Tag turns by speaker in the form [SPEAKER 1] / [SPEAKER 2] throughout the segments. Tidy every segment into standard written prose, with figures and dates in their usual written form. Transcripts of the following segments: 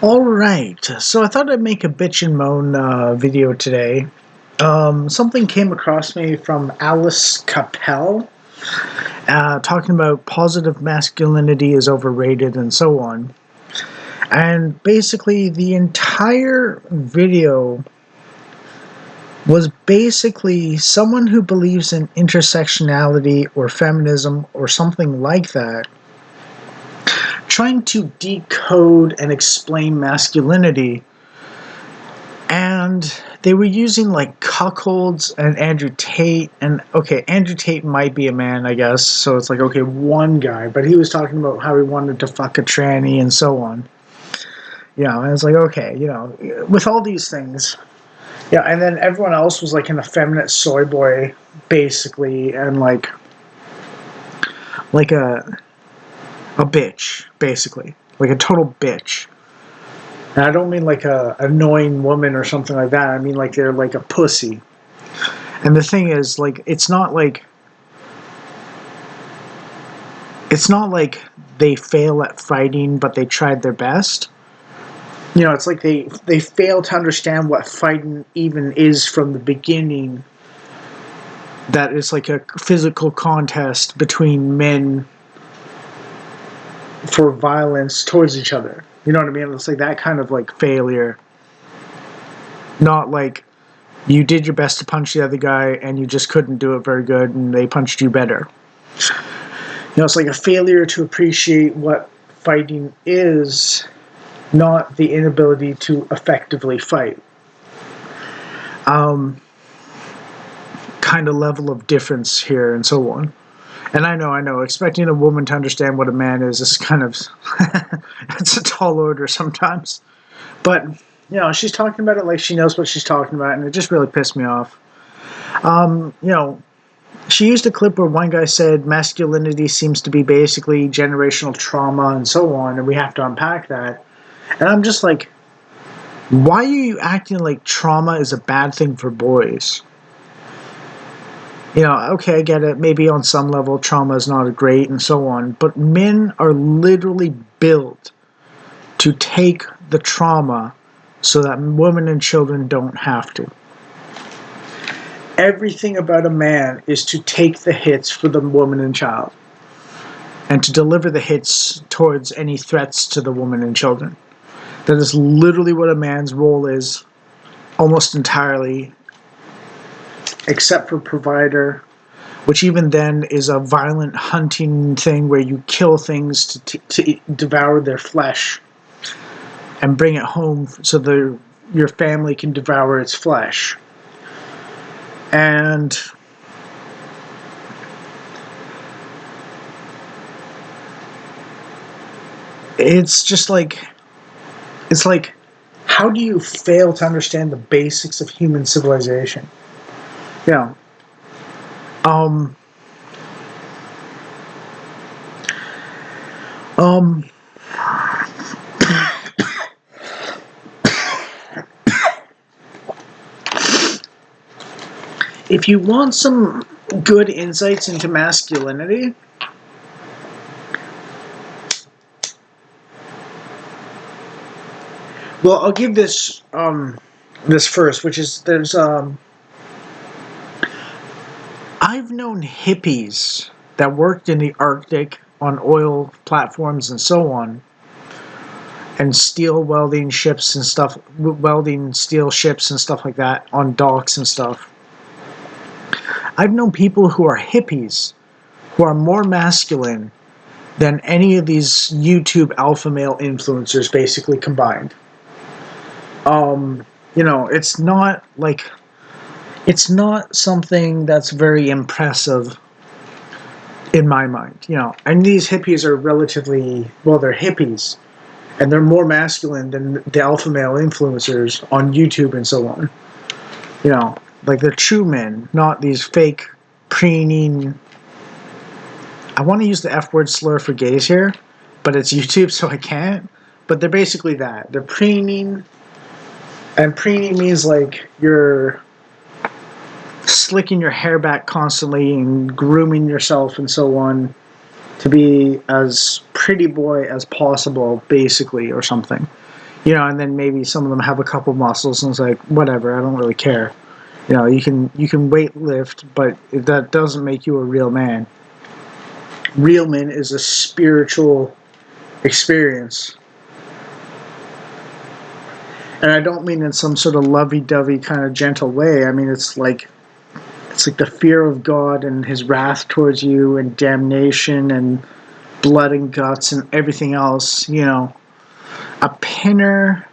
[SPEAKER 1] Alright, so I thought I'd make a bitch and moan video today. Something came across me from Alice Capel, talking about positive masculinity is overrated and so on. And basically, the entire video was basically someone who believes in intersectionality or feminism or something like that trying to decode and explain masculinity, and they were using like cuckolds and Andrew Tate, and okay, Andrew Tate might be a man, I guess, so it's like, okay, one guy, but he was talking about how he wanted to fuck a tranny and so on. And it's like, okay, with all these things, and then everyone else was like an effeminate soy boy, basically, and like a bitch, basically. Like a total bitch. And I don't mean like a annoying woman or something like that. I mean like they're like a pussy. And the thing is, like, it's not like they fail at fighting, but they tried their best. It's like they fail to understand what fighting even is from the beginning. That it's like a physical contest between men for violence towards each other. You know what I mean? It's like that kind of like failure. Not like you did your best to punch the other guy and you just couldn't do it very good and they punched you better. It's like a failure to appreciate what fighting is, not the inability to effectively fight. Kind of level of difference here and so on. And I know, expecting a woman to understand what a man is kind of, it's a tall order sometimes. But, she's talking about it like she knows what she's talking about, and it just really pissed me off. She used a clip where one guy said masculinity seems to be basically generational trauma and so on, and we have to unpack that. And I'm just like, why are you acting like trauma is a bad thing for boys? Okay, I get it. Maybe on some level trauma is not great and so on, but men are literally built to take the trauma so that women and children don't have to. Everything about a man is to take the hits for the woman and child and to deliver the hits towards any threats to the woman and children. That is literally what a man's role is, almost entirely, except for provider, which even then is a violent hunting thing where you kill things to devour their flesh and bring it home so your family can devour its flesh. And it's just like, how do you fail to understand the basics of human civilization? If you want some good insights into masculinity, well, I'll give this first, which is I've known hippies that worked in the Arctic on oil platforms and so on, and steel welding ships and stuff, welding steel ships and stuff like that on docks and stuff. I've known people who are hippies who are more masculine than any of these YouTube alpha male influencers basically combined. It's not something that's very impressive in my mind, and these hippies are relatively, well, they're hippies, and they're more masculine than the alpha male influencers on YouTube and so on. Like they're true men, not these fake preening. I want to use the F word slur for gays here, but it's YouTube, so I can't. But they're basically that. They're preening, and preening means like you're slicking your hair back constantly and grooming yourself and so on to be as pretty boy as possible, basically, or something. And then maybe some of them have a couple muscles, and it's like, whatever, I don't really care. You can weight lift, but that doesn't make you a real man. Real man is a spiritual experience. And I don't mean in some sort of lovey-dovey kind of gentle way. I mean it's like the fear of God and his wrath towards you and damnation and blood and guts and everything else. A pinner,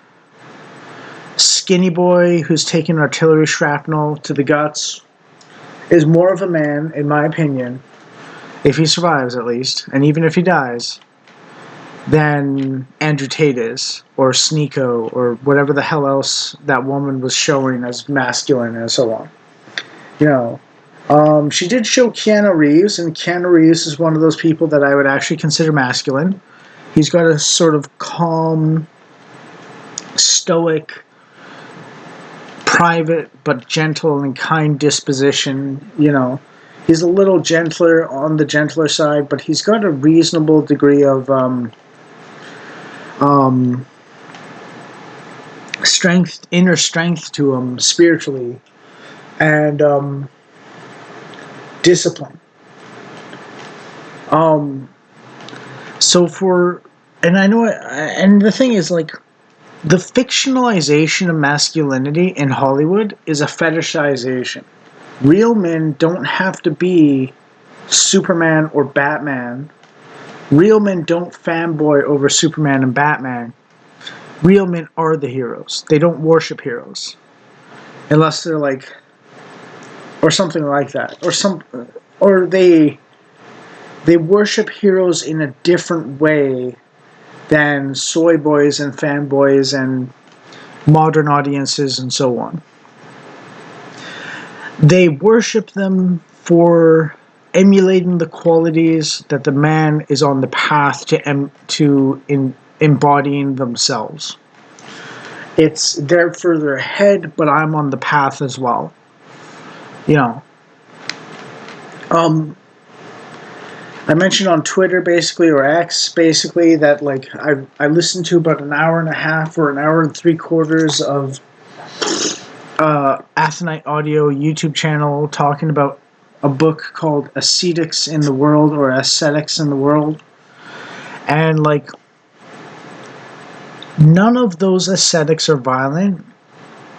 [SPEAKER 1] skinny boy who's taking artillery shrapnel to the guts is more of a man, in my opinion, if he survives at least, and even if he dies, than Andrew Tate is, or Sneeko, or whatever the hell else that woman was showing as masculine and so on. She did show Keanu Reeves, and Keanu Reeves is one of those people that I would actually consider masculine. He's got a sort of calm, stoic, private, but gentle and kind disposition. He's a little gentler on the gentler side, but he's got a reasonable degree of strength, inner strength to him spiritually, and discipline. And I know, and the thing is, like, the fictionalization of masculinity in Hollywood is a fetishization. Real men don't have to be Superman or Batman. Real men don't fanboy over Superman and Batman. Real men are the heroes. They don't worship heroes. Unless they're like, or something like that. Or they worship heroes in a different way than soy boys and fanboys and modern audiences and so on. They worship them for emulating the qualities that the man is on the path to embodying themselves. They're further ahead, but I'm on the path as well. I mentioned on Twitter, basically, or X, basically, that like I listened to about an hour and a half or an hour and 3/4 of Athenite Audio YouTube channel talking about a book called Ascetics in the World, or Ascetics in the World. And like, none of those ascetics are violent,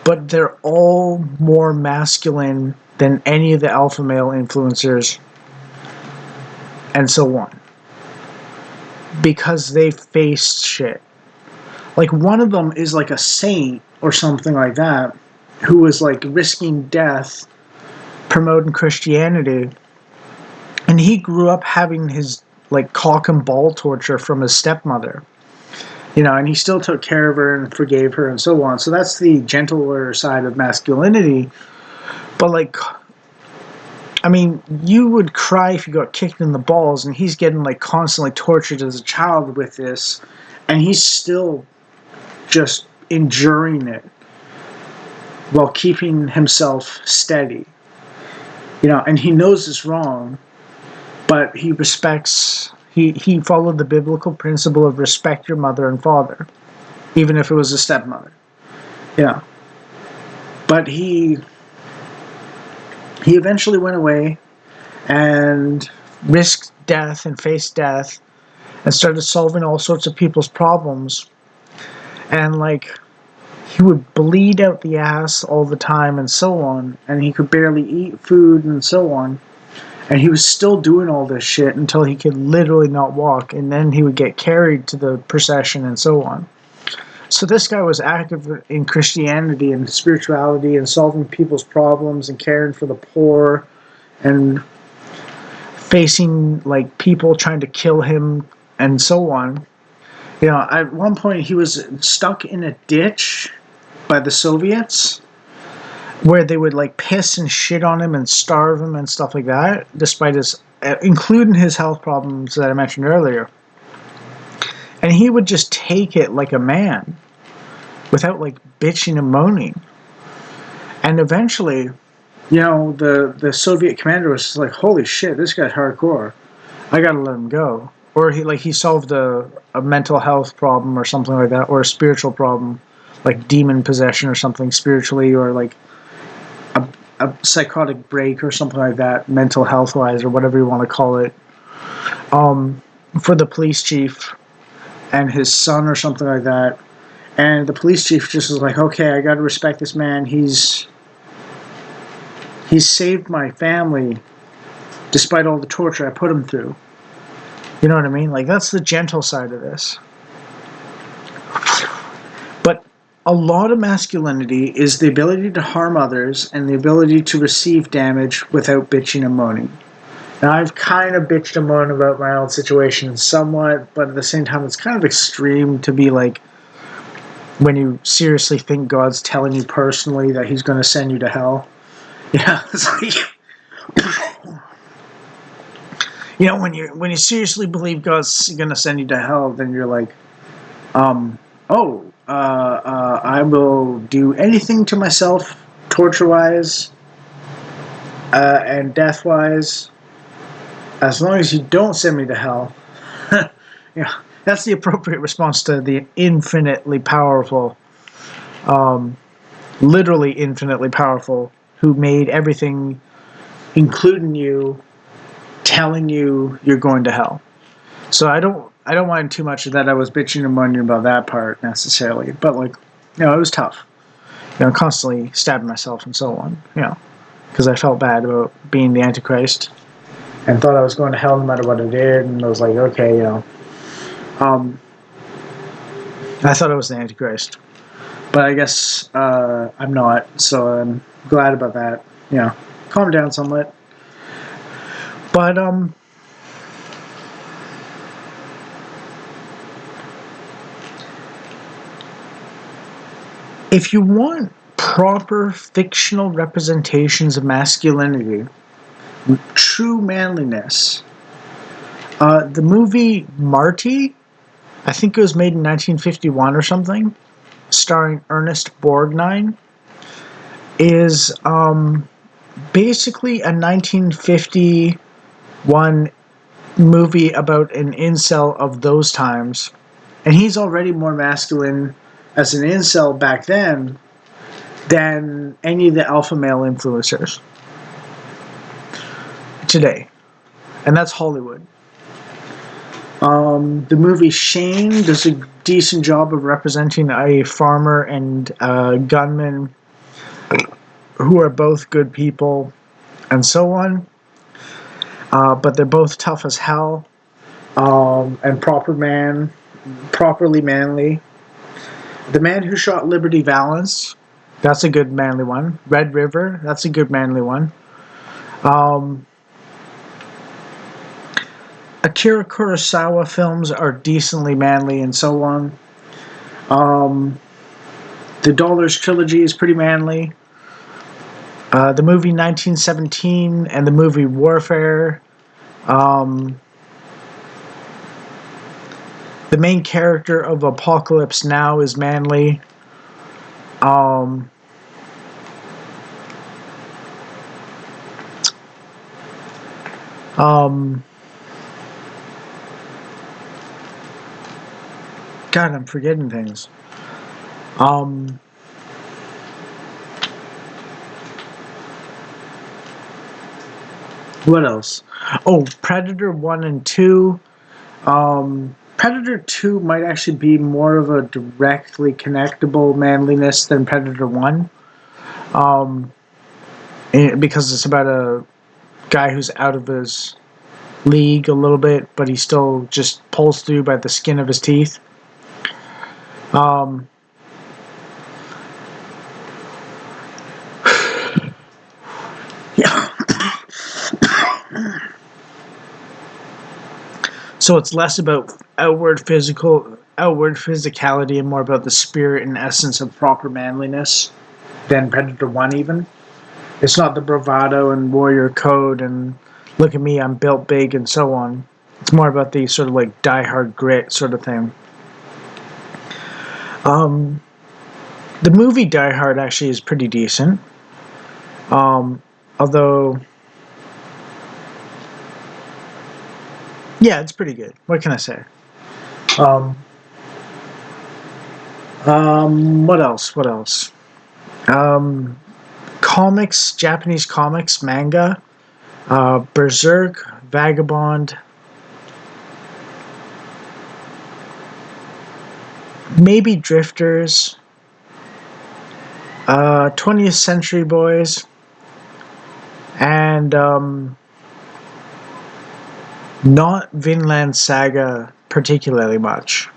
[SPEAKER 1] but they're all more masculine than any of the alpha male influencers and so on. Because they faced shit. Like, one of them is like a saint or something like that, who was like risking death promoting Christianity, and he grew up having his like cock and ball torture from his stepmother, and he still took care of her and forgave her and so on. So that's the gentler side of masculinity. But like, I mean, you would cry if you got kicked in the balls, and he's getting like constantly tortured as a child with this, and he's still just enduring it while keeping himself steady. And he knows it's wrong, but he followed the biblical principle of respect your mother and father, even if it was a stepmother. But he eventually went away and risked death and faced death and started solving all sorts of people's problems. And like, he would bleed out the ass all the time and so on, and he could barely eat food and so on. And he was still doing all this shit until he could literally not walk, and then he would get carried to the procession and so on. So this guy was active in Christianity and spirituality and solving people's problems and caring for the poor and facing like people trying to kill him and so on. At one point he was stuck in a ditch by the Soviets, where they would like piss and shit on him and starve him and stuff like that, despite including his health problems that I mentioned earlier. And he would just take it like a man, without like bitching and moaning. And eventually, the Soviet commander was like, holy shit, this guy's hardcore. I gotta let him go. or he solved a mental health problem or something like that, or a spiritual problem, like demon possession or something spiritually, or like a, a psychotic break or something like that, mental health wise or whatever you want to call it, um, for the police chief and his son or something like that. And the police chief just was like, okay, I got to respect this man. He's saved my family despite all the torture I put him through. You know what I mean? Like, that's the gentle side of this. But a lot of masculinity is the ability to harm others and the ability to receive damage without bitching and moaning. Now, I've kind of bitched and moaned about my own situation somewhat, but at the same time, it's kind of extreme to be like, when you seriously think God's telling you personally that he's going to send you to hell. Yeah, it's like, when you seriously believe God's going to send you to hell, then you're like, I will do anything to myself, torture-wise, and death-wise, as long as you don't send me to hell. Yeah, that's the appropriate response to the infinitely powerful, literally infinitely powerful, who made everything, including you, telling you you're going to hell. So I don't mind too much of that. I was bitching and moaning about that part necessarily, but like, it was tough. Constantly stabbing myself and so on. Because I felt bad about being the Antichrist and thought I was going to hell no matter what I did, and I was like, okay, I thought I was the Antichrist, but I guess I'm not. So I'm glad about that. Calm down somewhat. But if you want proper fictional representations of masculinity, true manliness, the movie Marty, I think it was made in 1951 or something, starring Ernest Borgnine, is basically a 1951 movie about an incel of those times. And he's already more masculine as an incel back then than any of the alpha male influencers today. And that's Hollywood. The movie Shane does a decent job of representing a farmer and a gunman who are both good people and so on. But they're both tough as hell and properly manly. The Man Who Shot Liberty Valance, that's a good manly one. Red River, that's a good manly one. Akira Kurosawa films are decently manly and so on. The Dollars Trilogy is pretty manly. The movie 1917 and the movie Warfare. The main character of Apocalypse Now is manly. God, I'm forgetting things. What else? Oh, Predator 1 and 2. Predator 2 might actually be more of a directly connectable manliness than Predator 1. Because it's about a guy who's out of his league a little bit, but he still just pulls through by the skin of his teeth. Yeah. So it's less about outward physicality and more about the spirit and essence of proper manliness than Predator 1 even. It's not the bravado and warrior code and look at me, I'm built big and so on. It's more about the sort of like die-hard grit sort of thing. The movie Die Hard actually is pretty decent. Although Yeah, it's pretty good. What can I say? Um, what else? What else? Um, Comics, Japanese comics, manga, Berserk, Vagabond, maybe Drifters, 20th Century Boys, and not Vinland Saga particularly much.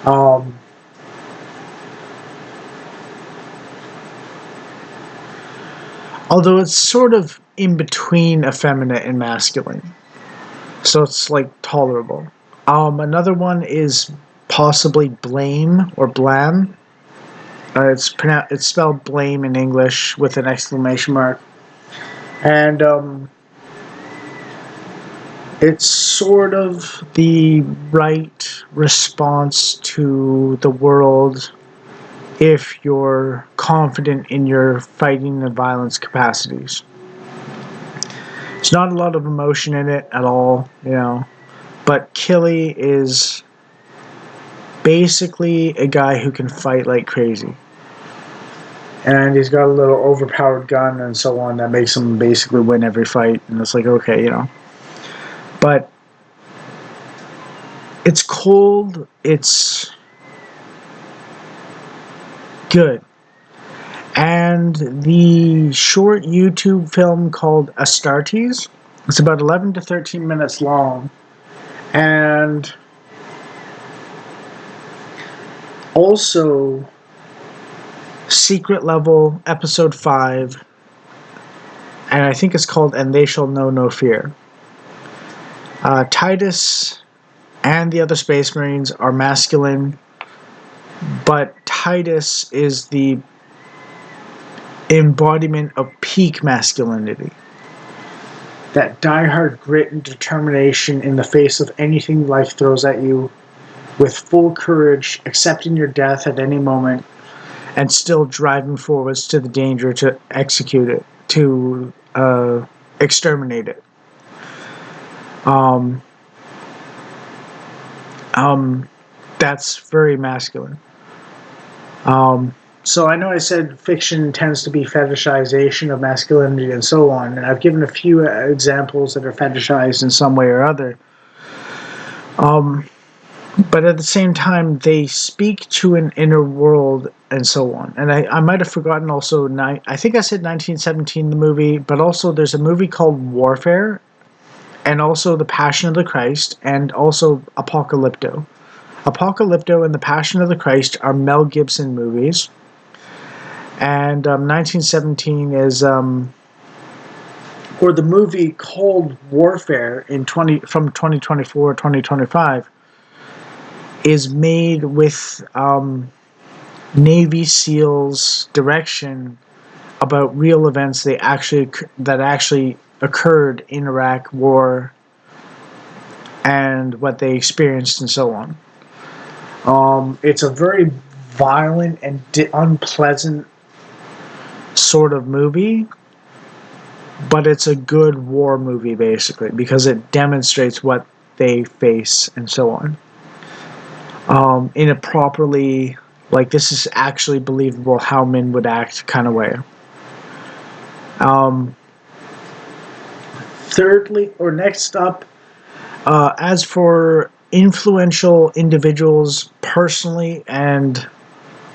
[SPEAKER 1] Um, Although it's sort of in between effeminate and masculine, so it's like tolerable. Another one is possibly Blame or Blam. It's spelled Blame in English with an exclamation mark, and it's sort of the right response to the world if you're confident in your fighting and violence capacities. There's not a lot of emotion in it at all, you know. But Killy is basically a guy who can fight like crazy. And he's got a little overpowered gun and so on that makes him basically win every fight. And it's like, okay, you know. But it's cold, it's good. And the short YouTube film called Astartes, it's about 11 to 13 minutes long. And also, Secret Level, Episode 5, and I think it's called And They Shall Know No Fear. Titus and the other Space Marines are masculine, but Titus is the embodiment of peak masculinity. That diehard grit and determination in the face of anything life throws at you, with full courage, accepting your death at any moment, and still driving forwards to the danger to execute it, to exterminate it. Um, that's very masculine. So I know I said fiction tends to be fetishization of masculinity and so on, and I've given a few examples that are fetishized in some way or other. But at the same time, they speak to an inner world and so on. And I might have forgotten also, I think I said 1917, the movie, but also there's a movie called Warfare, and also The Passion of the Christ, and also Apocalypto. Apocalypto and The Passion of the Christ are Mel Gibson movies. And 1917 is, or the movie called Warfare from 2024 2025 is made with Navy SEALs direction about real events that actually occurred in Iraq War and what they experienced and so on. It's a very violent and unpleasant sort of movie, but it's a good war movie basically because it demonstrates what they face and so on. In a properly, like, this is actually believable how men would act kind of way. Thirdly, or next up, as for influential individuals personally and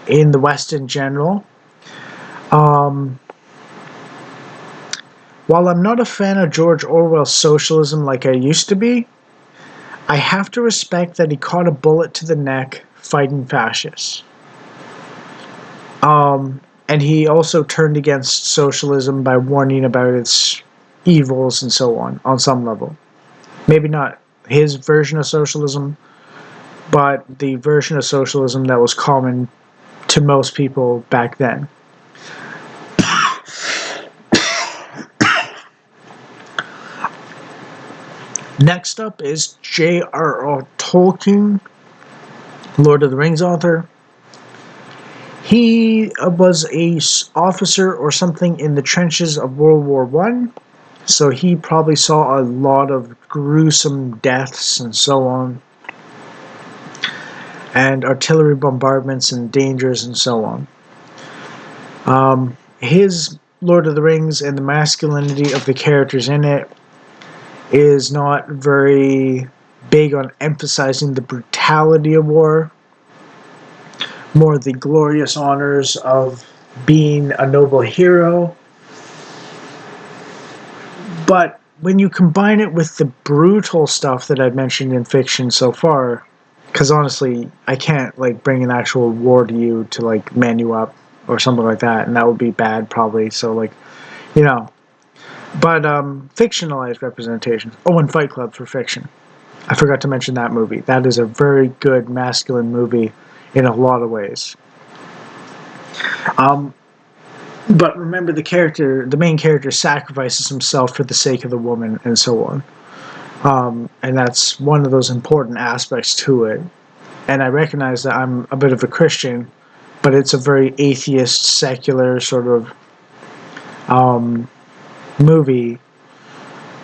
[SPEAKER 1] in the West in general, while I'm not a fan of George Orwell's socialism like I used to be, I have to respect that he caught a bullet to the neck fighting fascists. And he also turned against socialism by warning about its evils and so on some level. Maybe not his version of socialism, but the version of socialism that was common to most people back then. Next up is J.R.R. Tolkien, Lord of the Rings author. He was a officer or something in the trenches of World War I, So he probably saw a lot of gruesome deaths and so on, and artillery bombardments and dangers and so on. His Lord of the Rings and the masculinity of the characters in it is not very big on emphasizing the brutality of war, more the glorious honors of being a noble hero. But when you combine it with the brutal stuff that I've mentioned in fiction so far, because honestly, I can't like bring an actual war to you to like man you up or something like that, and that would be bad probably. So like, you know, but fictionalized representations. Oh, and Fight Club for fiction. I forgot to mention that movie. That is a very good masculine movie in a lot of ways. Um, but remember, the main character, sacrifices himself for the sake of the woman, and so on. And that's one of those important aspects to it. And I recognize that I'm a bit of a Christian, but it's a very atheist, secular sort of movie,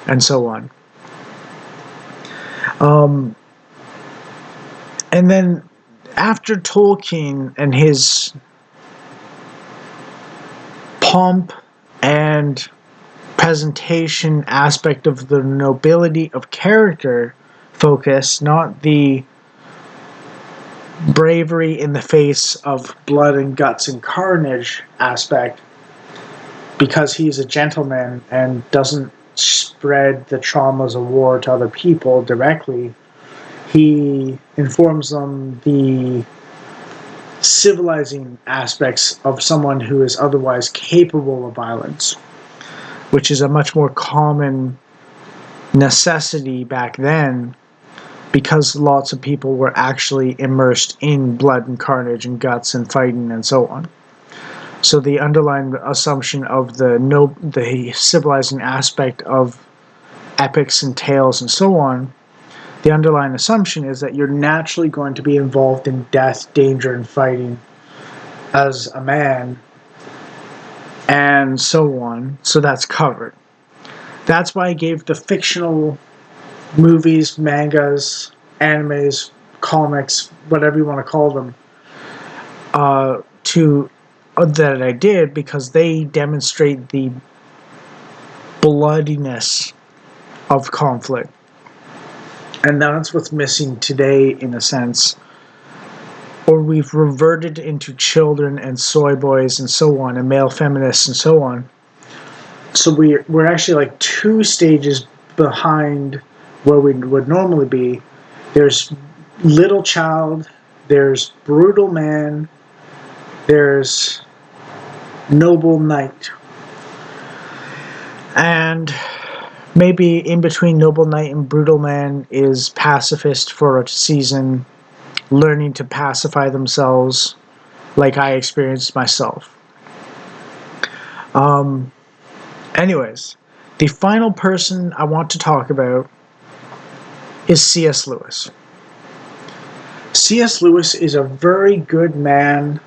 [SPEAKER 1] and so on. And then after Tolkien and his pomp and presentation aspect of the nobility of character focus, not the bravery in the face of blood and guts and carnage aspect, because he's a gentleman and doesn't spread the traumas of war to other people directly. He informs them the civilizing aspects of someone who is otherwise capable of violence, which is a much more common necessity back then, because lots of people were actually immersed in blood and carnage and guts and fighting and so on. So the underlying assumption of the civilizing aspect of epics and tales and so on, the underlying assumption is that you're naturally going to be involved in death, danger, and fighting as a man, and so on. So that's covered. That's why I gave the fictional movies, mangas, animes, comics, whatever you want to call them, to that I did, because they demonstrate the bloodiness of conflict. And that's what's missing today, in a sense. Or we've reverted into children and soy boys and so on, and male feminists and so on. So we're actually like 2 stages behind where we would normally be. There's little child, there's brutal man, there's noble knight. And maybe in between noble knight and brutal man is pacifist for a season, learning to pacify themselves, like I experienced myself. Anyways, the final person I want to talk about is C.S. Lewis. C.S. Lewis is a very good man,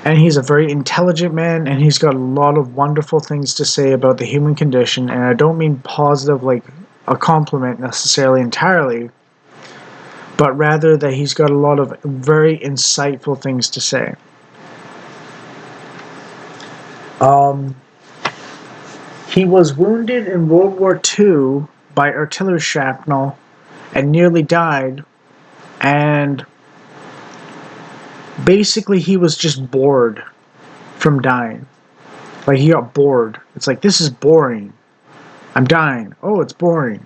[SPEAKER 1] and he's a very intelligent man, and he's got a lot of wonderful things to say about the human condition, and I don't mean positive like a compliment necessarily entirely, but rather that he's got a lot of very insightful things to say. He was wounded in World War II by artillery shrapnel and nearly died, and basically he was just bored from dying. Like, he got bored. It's like, this is boring. I'm dying. Oh, it's boring.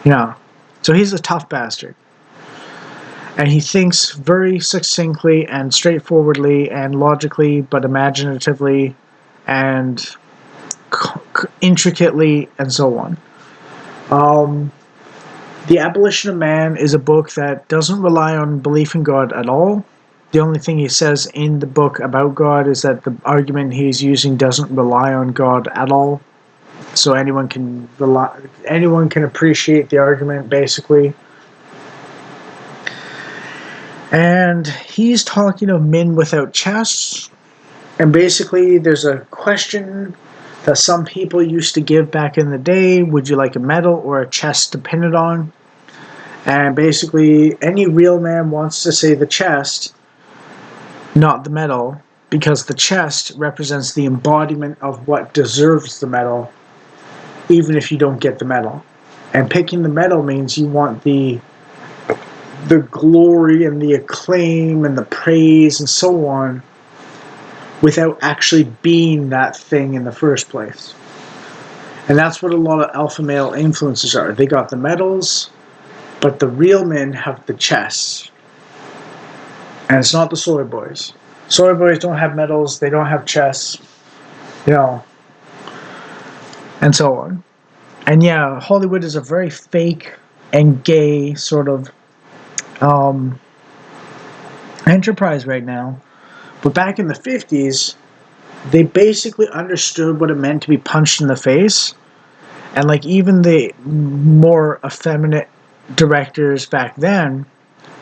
[SPEAKER 1] So he's a tough bastard. And he thinks very succinctly and straightforwardly and logically, but imaginatively and intricately, and so on. The Abolition of Man is a book that doesn't rely on belief in God at all. The only thing he says in the book about God is that the argument he's using doesn't rely on God at all. So anyone can appreciate the argument, basically. And he's talking of men without chests. And basically there's a question that some people used to give back in the day. Would you like a medal or a chest to pin it on? And basically, any real man wants to say the chest, not the medal, because the chest represents the embodiment of what deserves the medal, even if you don't get the medal. And picking the medal means you want the glory and the acclaim and the praise and so on without actually being that thing in the first place. And that's what a lot of alpha male influencers are. They got the medals, but the real men have the chests. And it's not the soy boys. Soy boys don't have medals, they don't have chests, you know, and so on. And yeah, Hollywood is a very fake and gay sort of enterprise right now. But back in the 50s, they basically understood what it meant to be punched in the face. And like even the more effeminate directors back then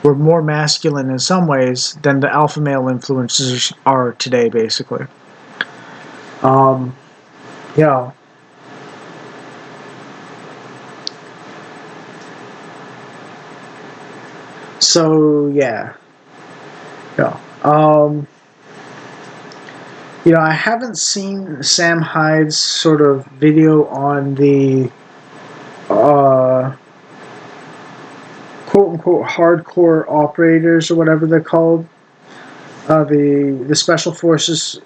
[SPEAKER 1] were more masculine in some ways than the alpha male influencers are today, basically. You know, so yeah. Yeah. I haven't seen Sam Hyde's sort of video on the quote unquote hardcore operators or whatever they're called. The special forces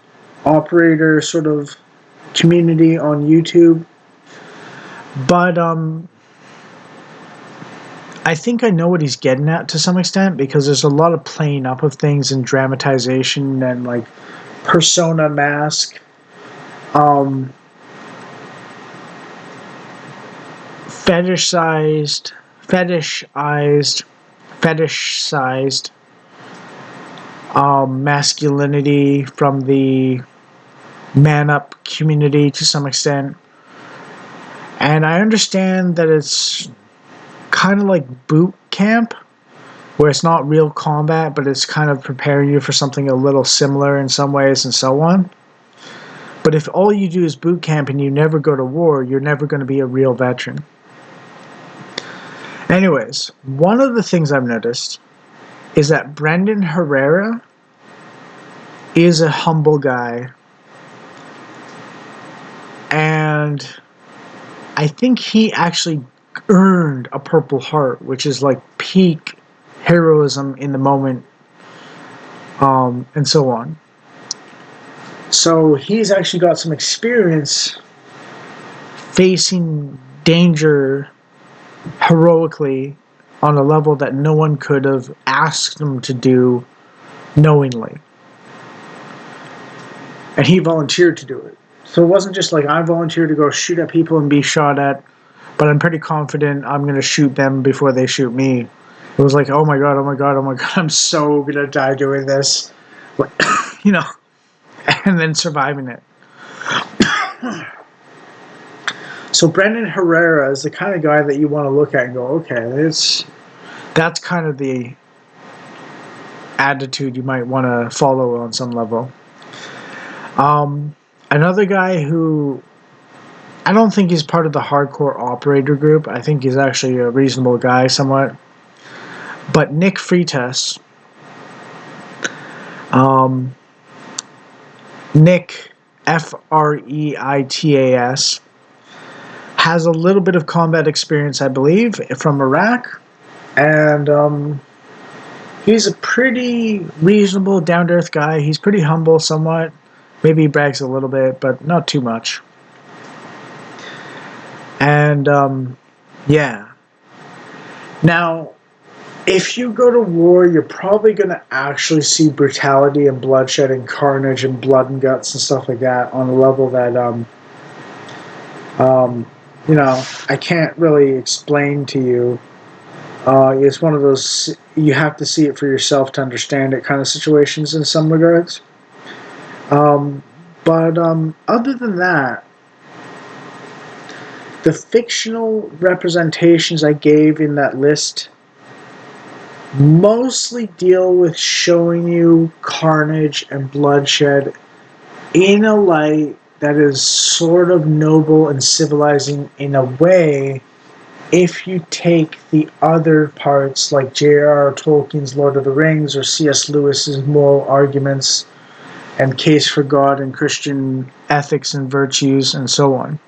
[SPEAKER 1] operator sort of community on YouTube. But I think I know what he's getting at to some extent, because there's a lot of playing up of things and dramatization and like persona mask. Fetishized masculinity from the man up community to some extent. And I understand that it's kind of like boot camp, where it's not real combat, but it's kind of preparing you for something a little similar in some ways and so on. But if all you do is boot camp and you never go to war, you're never going to be a real veteran. Anyways, one of the things I've noticed is that Brendan Herrera is a humble guy. And I think he actually earned a Purple Heart, which is like peak heroism in the moment, and so on. So he's actually got some experience facing danger heroically on a level that no one could have asked him to do knowingly. And he volunteered to do it. So it wasn't just like I volunteered to go shoot at people and be shot at, but I'm pretty confident I'm going to shoot them before they shoot me. It was like, oh my god, I'm so going to die doing this. And then surviving it. So Brendan Herrera is the kind of guy that you want to look at and go, okay, that's kind of the attitude you might want to follow on some level. Another guy who I don't think he's part of the hardcore operator group. I think he's actually a reasonable guy somewhat. But Nick Freitas, Nick Freitas, has a little bit of combat experience, I believe, from Iraq. And he's a pretty reasonable, down-to-earth guy. He's pretty humble somewhat. Maybe he brags a little bit, but not too much. And, yeah. Now, if you go to war, you're probably going to actually see brutality and bloodshed and carnage and blood and guts and stuff like that on a level that, I can't really explain to you. It's one of those, you have to see it for yourself to understand it kind of situations in some regards. But other than that, the fictional representations I gave in that list mostly deal with showing you carnage and bloodshed in a light that is sort of noble and civilizing in a way if you take the other parts like J.R.R. Tolkien's Lord of the Rings or C.S. Lewis's moral arguments and case for God and Christian ethics and virtues and so on.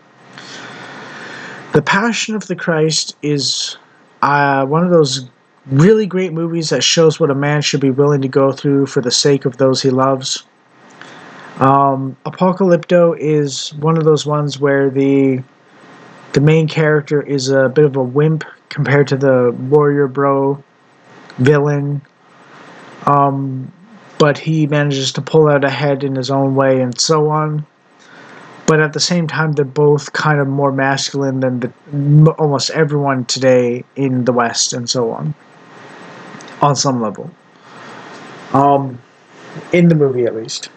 [SPEAKER 1] The Passion of the Christ is one of those really great movies that shows what a man should be willing to go through for the sake of those he loves. Apocalypto is one of those ones where the main character is a bit of a wimp compared to the warrior bro villain, but he manages to pull out ahead in his own way and so on. But at the same time, they're both kind of more masculine than almost everyone today in the West and so on some level. In the movie, at least.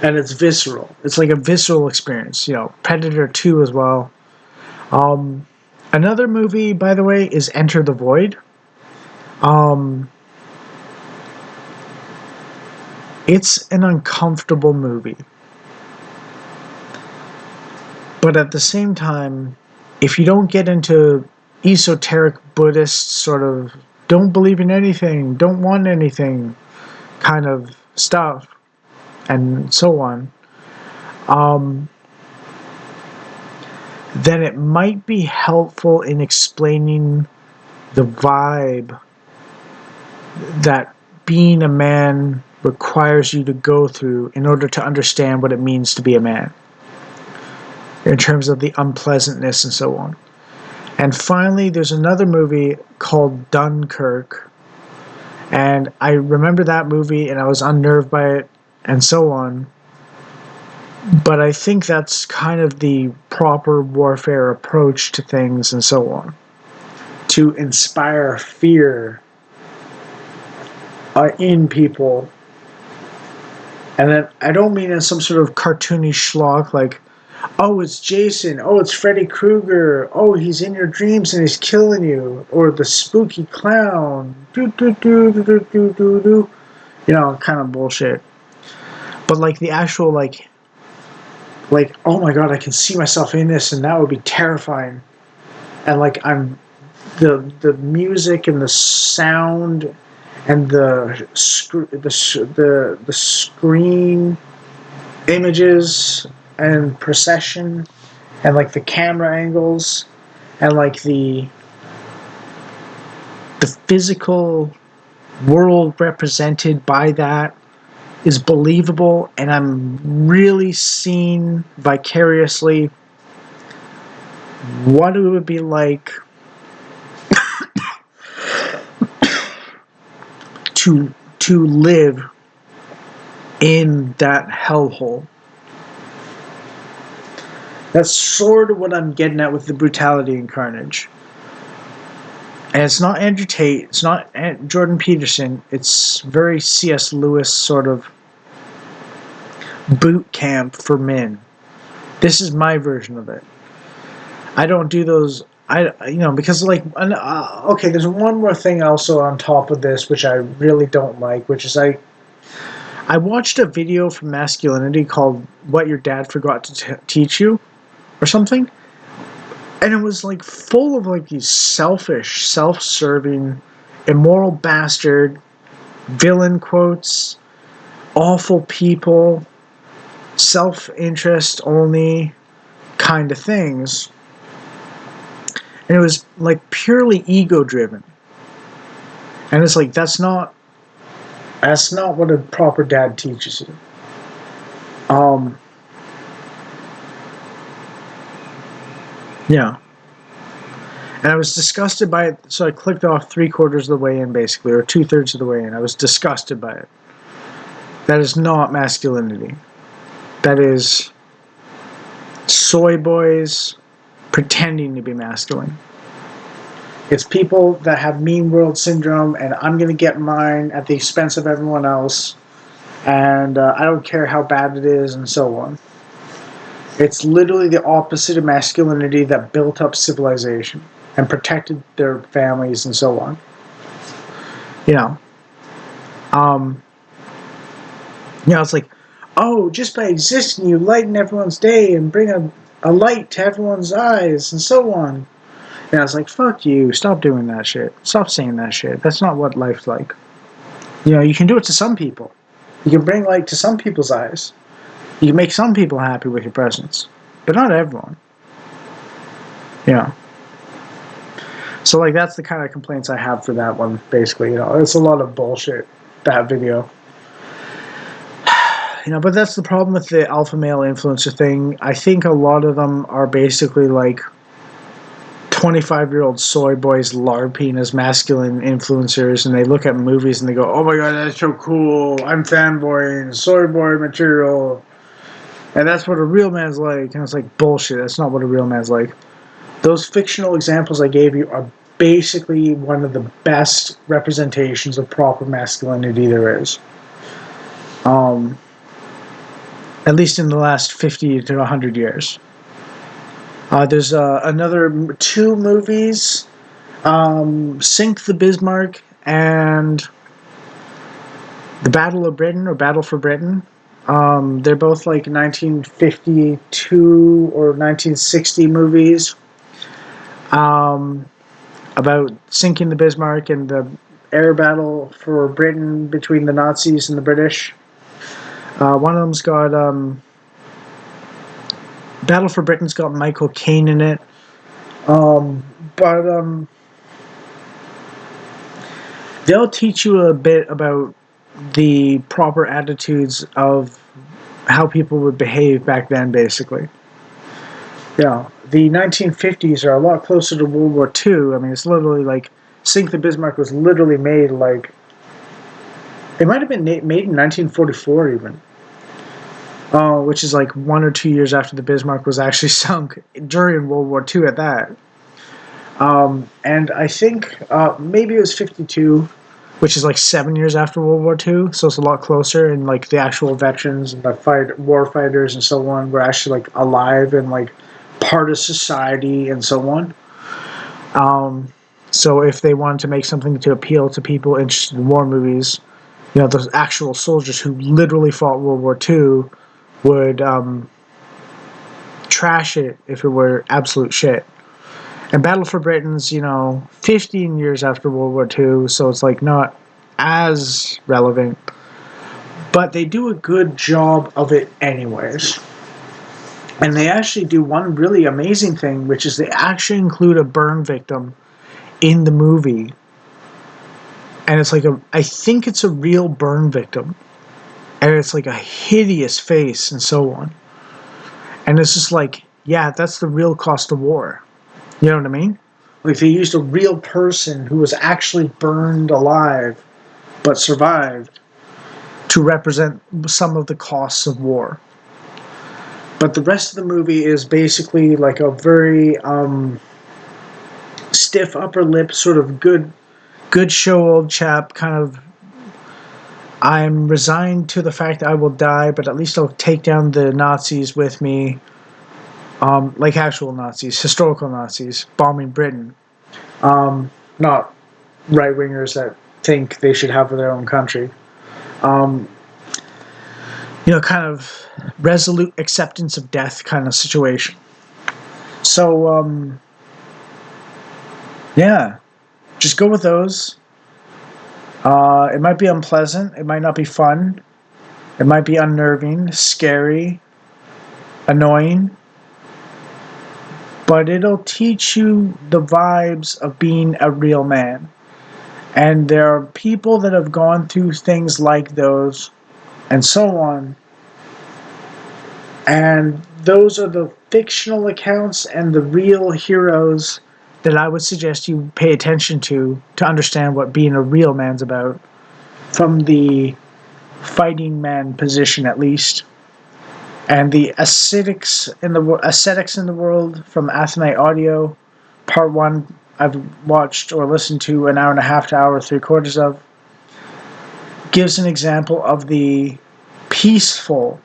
[SPEAKER 1] And it's visceral. It's like a visceral experience. Predator 2 as well. Another movie, by the way, is Enter the Void. It's an uncomfortable movie. But at the same time, if you don't get into esoteric Buddhist sort of don't believe in anything, don't want anything kind of stuff, and so on, then it might be helpful in explaining the vibe that being a man requires you to go through in order to understand what it means to be a man, in terms of the unpleasantness and so on. And finally, there's another movie called Dunkirk, and I remember that movie and I was unnerved by it and so on. But I think that's kind of the proper warfare approach to things and so on, to inspire fear in people. And then I don't mean in some sort of cartoony schlock like, oh, it's Jason, oh, it's Freddy Krueger, oh, he's in your dreams and he's killing you, or the spooky clown, kind of bullshit. But like the actual like, oh my god, I can see myself in this and that would be terrifying. And like the music and the sound and the screen images and procession and like the camera angles and like the physical world represented by that is believable, and I'm really seeing vicariously what it would be like to live in that hellhole. That's sort of what I'm getting at with the brutality and carnage. And it's not Andrew Tate, it's not Jordan Peterson, it's very C.S. Lewis sort of boot camp for men. This is my version of it. I don't do those, because like, okay, there's one more thing also on top of this, which I really don't like, which is I watched a video from Masculinity called What Your Dad Forgot to Teach You, or something. And it was like full of like these selfish, self-serving, immoral bastard, villain quotes, awful people, self-interest only kind of things. And it was like purely ego-driven. And it's like, that's not what a proper dad teaches you. Yeah. And I was disgusted by it, so I clicked off 3/4 of the way in, basically, or 2/3 of the way in. I was disgusted by it. That is not masculinity. That is soy boys pretending to be masculine. It's people that have mean world syndrome, and I'm going to get mine at the expense of everyone else, and I don't care how bad it is, and so on. It's literally the opposite of masculinity that built up civilization and protected their families and so on. It's like, oh, just by existing, you lighten everyone's day and bring a light to everyone's eyes, and so on. And I was like, fuck you, stop doing that shit. Stop saying that shit. That's not what life's like. You know, you can do it to some people. You can bring light to some people's eyes. You can make some people happy with your presence, but not everyone. You know. So, like, that's the kind of complaints I have for that one, basically. You know, it's a lot of bullshit, that video. You know, but that's the problem with the alpha male influencer thing. I think a lot of them are basically like 25-year-old soy boys LARPing as masculine influencers, and they look at movies and they go, oh my god, that's so cool. I'm fanboying, soy boy material. And that's what a real man's like. And it's like, bullshit. That's not what a real man's like. Those fictional examples I gave you are basically one of the best representations of proper masculinity there is. At least in the last 50 to 100 years. There's another 2 movies, Sink the Bismarck and The Battle of Britain, or Battle for Britain. They're both like 1952 or 1960 movies about sinking the Bismarck and the air battle for Britain between the Nazis and the British. One of them's got Battle for Britain's got Michael Caine in it. But they'll teach you a bit about the proper attitudes of how people would behave back then, basically. Yeah, the 1950s are a lot closer to World War II. I mean, it's literally like Sink the Bismarck was literally made like, it might have been made in 1944 even. Which is like 1 or 2 years after the Bismarck was actually sunk during World War II at that. And I think maybe it was 52, which is like 7 years after World War II, so it's a lot closer, and like the actual veterans and the war fighters and so on were actually like alive and like part of society and so on. So if they wanted to make something to appeal to people interested in war movies, you know, those actual soldiers who literally fought World War II would trash it if it were absolute shit. And Battle for Britain's, you know, 15 years after World War II, so it's like not as relevant. But they do a good job of it anyways. And they actually do one really amazing thing, which is they actually include a burn victim in the movie. And it's like I think it's a real burn victim. And it's like a hideous face and so on. And it's just like, yeah, that's the real cost of war. You know what I mean? Like, they used a real person who was actually burned alive but survived to represent some of the costs of war. But the rest of the movie is basically like a very stiff upper lip, sort of good show old chap kind of, I'm resigned to the fact that I will die, but at least I'll take down the Nazis with me. Like actual Nazis, historical Nazis, bombing Britain. Not right-wingers that think they should have their own country. You know, kind of resolute acceptance of death kind of situation. So, yeah, just go with those. It might be unpleasant. It might not be fun. It might be unnerving, scary, annoying. But it'll teach you the vibes of being a real man. And there are people that have gone through things like those and so on. And those are the fictional accounts and the real heroes that I would suggest you pay attention to understand what being a real man's about, from the fighting man position at least. And the ascetics in the world from Athenite Audio, part 1, I've watched or listened to an hour and a half to hour 3/4 of, gives an example of the peaceful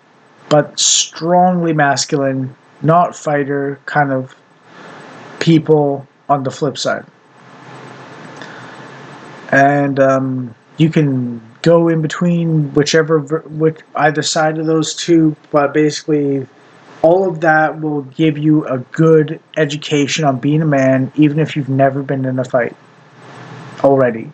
[SPEAKER 1] but strongly masculine, not fighter kind of people on the flip side. And you can go in between which either side of those two, but basically all of that will give you a good education on being a man, even if you've never been in a fight already.